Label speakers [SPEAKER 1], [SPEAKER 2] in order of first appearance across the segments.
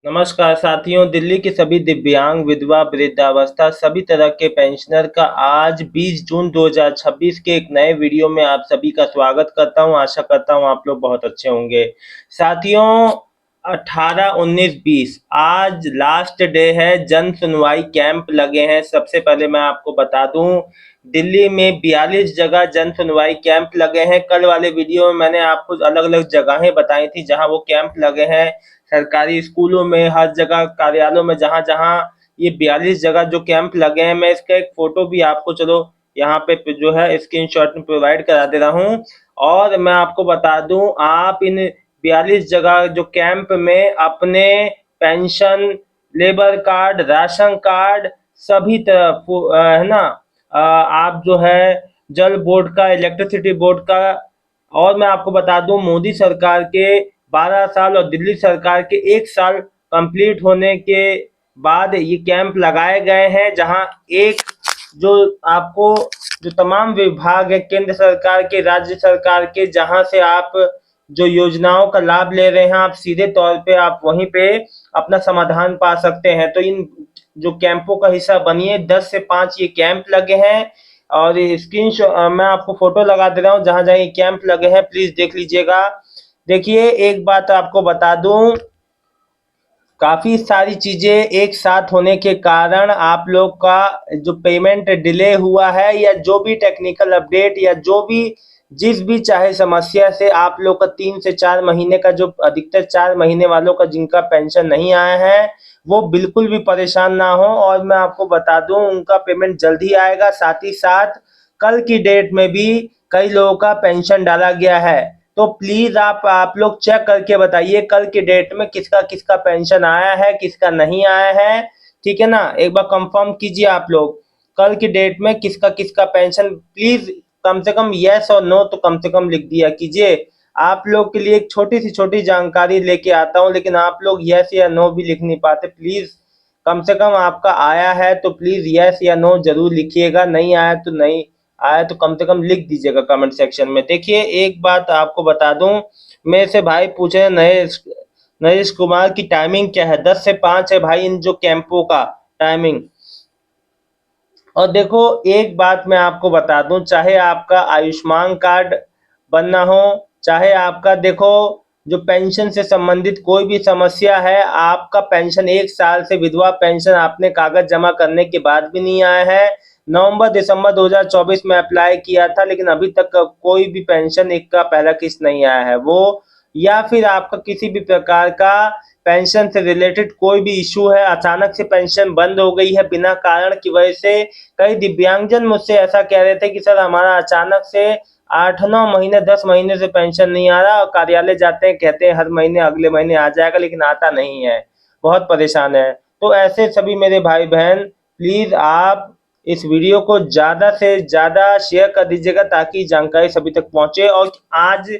[SPEAKER 1] नमस्कार साथियों, दिल्ली के सभी दिव्यांग, विधवा, वृद्धावस्था सभी तरह के पेंशनर का आज 20 जून 2026 के एक नए वीडियो में आप सभी का स्वागत करता हूं। आशा करता हूं आप लोग बहुत अच्छे होंगे। साथियों, 18, 19, 20 आज लास्ट डे है। जन सुनवाई कैंप लगे हैं। सबसे पहले मैं आपको बता दूं, दिल्ली में 42 जगह जन सुनवाई कैंप लगे हैं। कल वाले वीडियो में मैंने आपको अलग अलग जगहें बताई थी जहां वो कैंप लगे हैं। सरकारी स्कूलों में, हर जगह कार्यालयों में, जहां जहां ये 42 जगह जो कैंप लगे हैं, मैं इसका एक फोटो भी आपको चलो यहाँ पे जो है स्क्रीनशॉट में प्रोवाइड करा दे रहा हूँ। और मैं आपको बता दूं, आप इन 42 जगह जो कैंप में अपने pension, labour card, ration card सभी तरफ है ना, आप जो है जल बोर्ड का, इलेक्ट्रिसिटी बोर्ड का, और मैं आपको बता दूं मोदी सरकार के 12 साल और दिल्ली सरकार के 1 साल कंप्लीट होने के बाद ये कैंप लगाए गए हैं, जहां एक जो आपको जो तमाम विभाग है केंद्र सरकार के, राज्य सरकार के, जहां से आप जो योजनाओं का लाभ ले रहे हैं, आप सीधे तौर पे आप वहीं पे अपना समाधान पा सकते हैं। तो इन जो कैंपों का हिस्सा बनिए। 10 से 5 ये कैंप लगे हैं और स्क्रीन मैं आपको फोटो लगा दे रहा हूँ जहां जहां ये कैंप लगे हैं, प्लीज देख लीजिएगा। देखिए, एक बात आपको बता दूं, काफी सारी चीजें एक साथ होने के कारण आप लोग का जो पेमेंट डिले हुआ है, या जो भी टेक्निकल अपडेट, या जो भी जिस भी चाहे समस्या से आप लोग का 3 से 4 महीने का, जो अधिकतर 4 महीने वालों का जिनका पेंशन नहीं आया है, वो बिल्कुल भी परेशान ना हो। और मैं आपको बता दूं, उनका पेमेंट जल्द ही आएगा। साथ ही साथ कल की डेट में भी कई लोगों का पेंशन डाला गया है। तो प्लीज आप लोग चेक करके बताइए कल की डेट में किसका किसका पेंशन आया है, किसका नहीं आया है। ठीक है ना, एक बार कंफर्म कीजिए आप लोग कल की डेट में किसका किसका पेंशन। प्लीज कम से कम यस और नो तो कम से कम लिख दिया कीजिए। आप लोग के लिए एक छोटी सी छोटी जानकारी लेके आता हूँ, लेकिन आप लोग यस या नो भी लिख नहीं पाते। प्लीज कम से कम आपका आया है तो प्लीज यस या नो जरूर लिखिएगा, नहीं आया तो नहीं आया तो कम से कम लिख दीजिएगा कमेंट सेक्शन में। देखिए, एक बात आपको बता दूं, मेरे से भाई पूछे नरेश नरेश कुमार की टाइमिंग क्या है। 10 से 5 है भाई इन जो कैंपों का टाइमिंग। और देखो, एक बात मैं आपको बता दूं, चाहे आपका आयुष्मान कार्ड बनना हो, चाहे आपका देखो जो पेंशन से संबंधित कोई भी समस्या है, आपका पेंशन 1 साल से विधवा पेंशन आपने कागज जमा करने के बाद भी नहीं आया है। नवंबर दिसंबर 2024 में अप्लाई किया था, लेकिन अभी तक कोई भी पेंशन एक का पहला किस्त नहीं आया है वो, या फिर आपका किसी भी प्रकार का पेंशन से रिलेटेड कोई भी इशू है, अचानक से पेंशन बंद हो गई है बिना कारण की वजह से। कई दिव्यांगजन मुझसे ऐसा कह रहे थे कि सर हमारा अचानक से 8-9 महीने 10 महीने से पेंशन नहीं आ रहा, और कार्यालय जाते हैं कहते हैं हर महीने अगले महीने आ जाएगा, लेकिन आता नहीं है, बहुत परेशान है। तो ऐसे सभी मेरे भाई बहन, प्लीज आप इस वीडियो को ज्यादा से ज्यादा शेयर कर दीजिएगा ताकि जानकारी सभी तक पहुंचे, और आज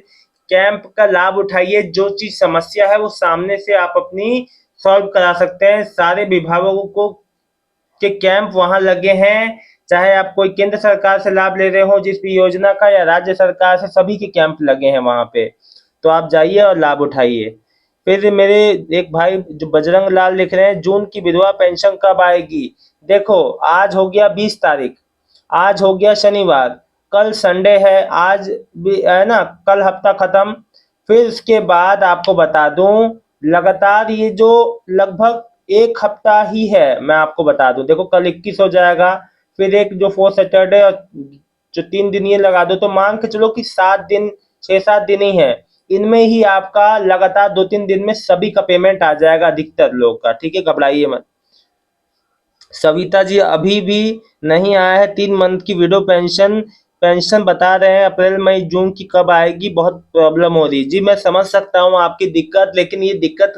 [SPEAKER 1] कैंप का लाभ उठाइए। जो चीज समस्या है वो सामने से आप अपनी सॉल्व करा सकते हैं। सारे विभागों को के कैंप वहां लगे हैं, चाहे आप कोई केंद्र सरकार से लाभ ले रहे हो जिस भी योजना का, या राज्य सरकार से, सभी के कैंप लगे हैं वहां पे। तो आप जाइए और लाभ उठाइए। फिर मेरे एक भाई जो बजरंग लाल लिख रहे हैं, जून की विधवा पेंशन कब आएगी। देखो, आज हो गया 20 तारीख, आज हो गया शनिवार, कल संडे है, आज भी है ना, कल हफ्ता खत्म। फिर उसके बाद आपको बता दूं, लगातार ये जो लगभग एक हफ्ता ही है, मैं आपको बता दूं। देखो, कल 21 हो जाएगा, फिर एक जो 4 सैटरडे और जो 3 दिन ये लगा दो, तो मान के चलो कि 7 दिन, 6-7 दिन ही है। इनमें ही आपका लगातार 2-3 दिन में सभी का पेमेंट आ जाएगा, अधिकतर लोग का। ठीक है, घबराइए मत। सविता जी, अभी भी नहीं आया है 3 मंथ की विडो पेंशन। पेंशन बता रहे हैं अप्रैल मई जून की कब आएगी, बहुत प्रॉब्लम हो रही है। जी, मैं समझ सकता हूँ आपकी दिक्कत, लेकिन ये दिक्कत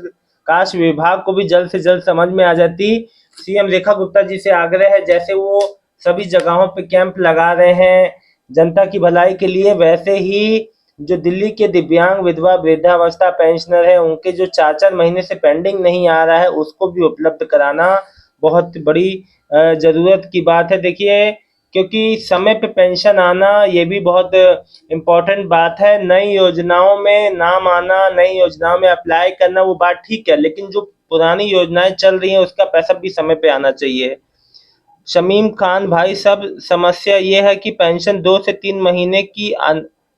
[SPEAKER 1] काश विभाग को भी जल्द से जल्द समझ में आ जाती। सीएम रेखा गुप्ता जी से आग्रह है, जैसे वो सभी जगहों पे कैंप लगा रहे हैं जनता की भलाई के लिए, वैसे ही जो दिल्ली के दिव्यांग, विधवा, वृद्धावस्था पेंशनर है, उनके जो 4-4 महीने से पेंडिंग नहीं आ रहा है, उसको भी उपलब्ध कराना बहुत बड़ी जरूरत की बात है। देखिए, क्योंकि समय पे पेंशन आना ये भी बहुत इम्पोर्टेंट बात है। नई योजनाओं में नाम आना, नई योजनाओं में अप्लाई करना वो बात ठीक है, लेकिन जो पुरानी योजनाएं चल रही हैं उसका पैसा भी समय पे आना चाहिए। शमीम खान भाई सब समस्या ये है कि पेंशन 2 से 3 महीने की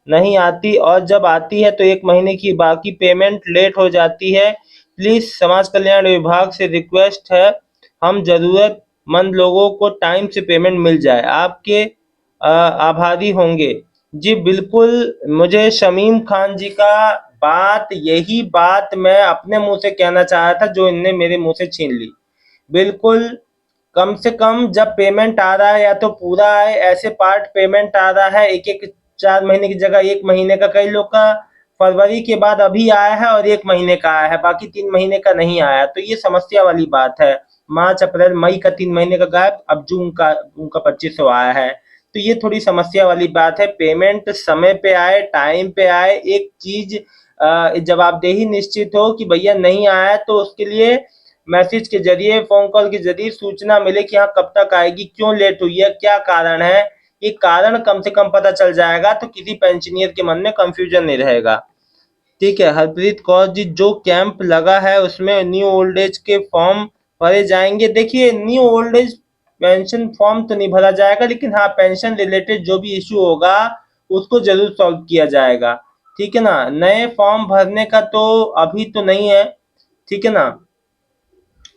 [SPEAKER 1] नहीं आती और जब आती है तो 1 महीने की बाकी पेमेंट लेट हो जाती है। प्लीज समाज कल्याण विभाग से रिक्वेस्ट है, हम जरूरतमंद लोगों को टाइम से पेमेंट मिल जाए, आपके आभारी होंगे। जी बिल्कुल, मुझे शमीम खान जी का यही बात मैं अपने मुंह से कहना चाह रहा था जो इनने मेरे मुंह से छीन ली। बिल्कुल, कम से कम जब पेमेंट आ रहा है या तो पूरा आए, ऐसे पार्ट पेमेंट आ रहा है एक एक 4 महीने की जगह 1 महीने का, कई लोग का फरवरी के बाद अभी आया है और 1 महीने का आया है, बाकी 3 महीने का नहीं आया, तो ये समस्या वाली बात है। मार्च अप्रैल मई का 3 महीने का गैप, अब जून का उनका 2500 आया है, तो ये थोड़ी समस्या वाली बात है। पेमेंट समय पे आए, टाइम पे आए, एक चीज जवाबदेही निश्चित हो कि भैया नहीं आया तो उसके लिए मैसेज के जरिए, फोन कॉल के जरिए सूचना मिले कि हाँ कब तक आएगी, क्यों लेट हुई है, क्या कारण है, ये कारण कम से कम पता चल जाएगा तो किसी पेंशनियर के मन में कंफ्यूजन नहीं रहेगा। ठीक है हरप्रीत कौर जी, जो कैंप लगा है उसमें न्यू ओल्ड एज के फॉर्म भरे जाएंगे। देखिए new old age pension form तो नहीं भरा जाएगा, लेकिन हाँ पेंशन रिलेटेड जो भी इश्यू होगा उसको जरूर सॉल्व किया जाएगा। ठीक है ना, नए फॉर्म भरने का तो अभी तो नहीं है, ठीक है ना,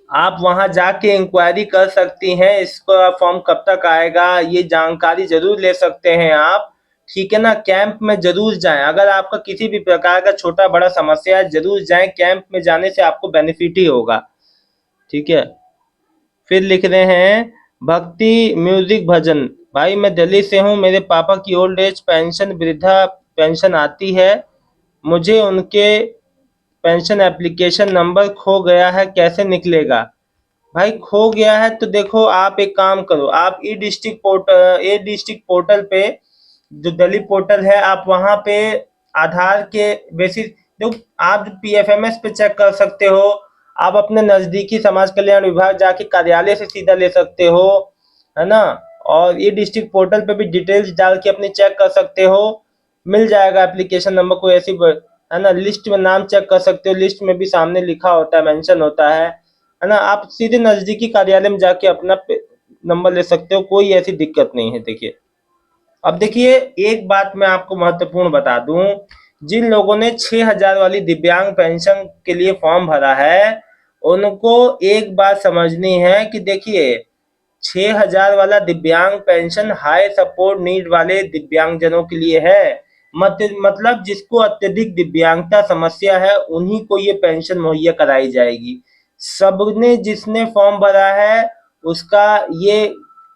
[SPEAKER 1] आप वहां जाके इंक्वायरी कर सकती हैं, इसका फॉर्म कब तक आएगा ये जानकारी जरूर ले सकते हैं आप। ठीक है ना, कैंप में जरूर जाएं, अगर आपका किसी भी प्रकार का छोटा बड़ा समस्या है जरूर जाएं, कैंप में जाने से आपको बेनिफिट ही होगा। ठीक है, फिर लिख रहे हैं भक्ति म्यूजिक भजन, भाई मैं दिल्ली से हूँ, मेरे पापा की ओल्ड एज पेंशन वृद्धा पेंशन आती है, मुझे उनके पेंशन एप्लीकेशन नंबर खो गया है, कैसे निकलेगा। भाई खो गया है तो देखो आप एक काम करो, आप ई डिस्ट्रिक्ट पोर्टल पे, जो दिल्ली पोर्टल है, आप वहां पे आधार के बेसिस, देखो आप पीएफएमएस पे चेक कर सकते हो, आप अपने नजदीकी समाज कल्याण विभाग जाके कार्यालय से सीधा ले सकते हो, है ना, और ये डिस्ट्रिक्ट पोर्टल पे भी डिटेल्स डाल के अपने चेक कर सकते हो, मिल जाएगा एप्लीकेशन नंबर, कोई ऐसी है ना, लिस्ट में नाम चेक कर सकते हो, लिस्ट में भी सामने लिखा होता है, मेंशन होता है ना, आप सीधे नजदीकी कार्यालय में जाके अपना नंबर ले सकते हो, कोई ऐसी दिक्कत नहीं है। देखिए अब देखिए एक बात मैं आपको महत्वपूर्ण बता दूं, जिन लोगों ने 6,000 वाली दिव्यांग पेंशन के लिए फॉर्म भरा है उनको एक बात समझनी है कि देखिए 6,000 वाला दिव्यांग पेंशन हाई सपोर्ट नीड वाले दिव्यांगजनों के लिए है, मतलब जिसको अत्यधिक दिव्यांगता समस्या है उन्हीं को ये पेंशन मुहैया कराई जाएगी। सबने जिसने फॉर्म भरा है उसका ये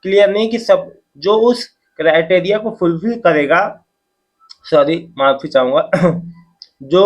[SPEAKER 1] क्लियर नहीं कि सब जो उस क्राइटेरिया को फुलफिल करेगा, सॉरी माफी चाहूंगा जो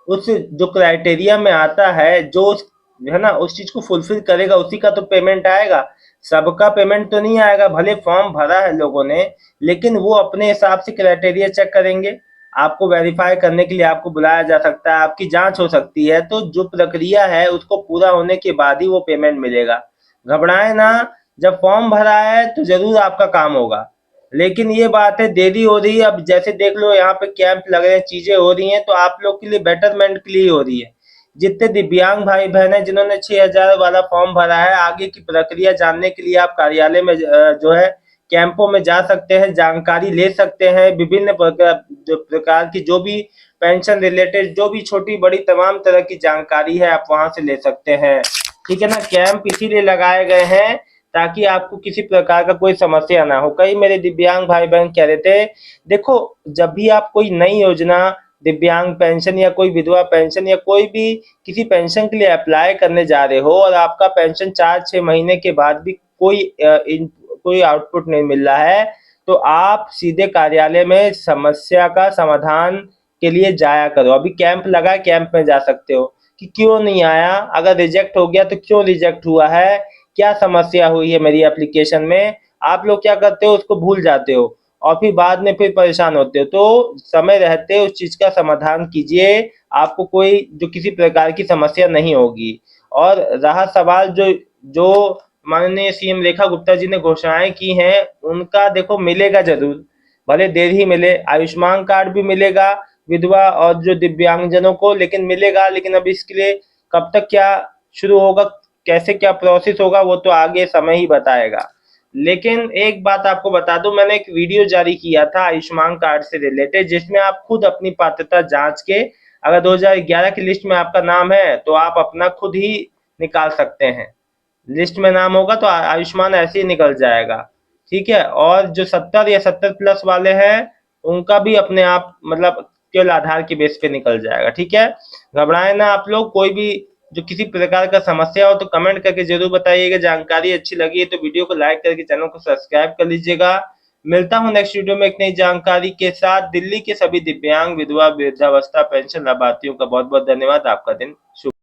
[SPEAKER 1] उस जो क्राइटेरिया में आता है, जो है ना उस चीज को फुलफिल करेगा उसी का तो पेमेंट आएगा, सबका पेमेंट तो नहीं आएगा। भले फॉर्म भरा है लोगों ने, लेकिन वो अपने हिसाब से क्राइटेरिया चेक करेंगे, आपको वेरीफाई करने के लिए आपको बुलाया जा सकता है, आपकी जांच हो सकती है, तो जो प्रक्रिया है उसको पूरा होने के बाद ही वो पेमेंट मिलेगा। घबराए ना, जब फॉर्म भरा है तो जरूर आपका काम होगा, लेकिन ये बात है देरी हो रही है, अब जैसे देख लो यहाँ पे कैंप लग रहे हैं, चीजें हो रही हैं, तो आप लोग के लिए बेटरमेंट के लिए हो रही है। जितने दिव्यांग भाई बहन है जिन्होंने 6,000 वाला फॉर्म भरा है, आगे की प्रक्रिया जानने के लिए आप कार्यालय में जो है कैंपों में जा सकते हैं, जानकारी ले सकते हैं, विभिन्न प्रकार की जो भी पेंशन रिलेटेड जो भी छोटी बड़ी तमाम तरह की जानकारी है आप वहां से ले सकते हैं। ठीक है ना, कैंप इसीलिए लगाए गए हैं ताकि आपको किसी प्रकार का कोई समस्या ना हो। कई मेरे दिव्यांग भाई बहन कह रहे थे, देखो जब भी आप कोई नई योजना, दिव्यांग पेंशन या कोई विधवा पेंशन या कोई भी किसी पेंशन के लिए अप्लाई करने जा रहे हो और आपका पेंशन 4-6 महीने के बाद भी कोई आउटपुट नहीं मिल रहा है, तो आप सीधे कार्यालय में समस्या का समाधान के लिए जाया करो। अभी कैंप लगा, कैंप में जा सकते हो कि क्यों नहीं आया, अगर रिजेक्ट हो गया तो क्यों रिजेक्ट हुआ है, क्या समस्या हुई है मेरी एप्लीकेशन में। आप लोग क्या करते हो, उसको भूल जाते हो और फिर बाद में फिर परेशान होते हो, तो समय रहते उस चीज का समाधान कीजिए, आपको कोई जो किसी प्रकार की समस्या नहीं होगी। और रहा सवाल जो जो माननीय सीएम रेखा गुप्ता जी ने घोषणाएं की हैं, उनका देखो मिलेगा जरूर, भले देर ही मिले, आयुष्मान कार्ड भी मिलेगा विधवा और जो दिव्यांगजनों को, लेकिन मिलेगा, लेकिन अब इसके लिए कब तक क्या शुरू होगा, कैसे क्या प्रोसेस होगा वो तो आगे समय ही बताएगा। लेकिन एक बात आपको बता दूं, मैंने एक वीडियो जारी किया था आयुष्मान कार्ड से रिलेटेड, जिसमें आप खुद अपनी पात्रता जांच के, अगर 2011 की लिस्ट में आपका नाम है तो आप अपना खुद ही निकाल सकते हैं। लिस्ट में नाम होगा तो आयुष्मान ऐसे ही निकल जाएगा। ठीक है, और जो 70 या 70 प्लस वाले हैं उनका भी अपने आप मतलब केवल आधार के बेस पे निकल जाएगा। ठीक है, घबराए ना आप लोग। कोई भी जो किसी प्रकार का समस्या हो तो कमेंट करके जरूर बताइएगा। जानकारी अच्छी लगी है तो वीडियो को लाइक करके चैनल को सब्सक्राइब कर लीजिएगा। मिलता हूं नेक्स्ट वीडियो में एक नई जानकारी के साथ। दिल्ली के सभी दिव्यांग, विधवा, वृद्धावस्था पेंशन लाभार्थियों का बहुत बहुत धन्यवाद। आपका दिन शुभ।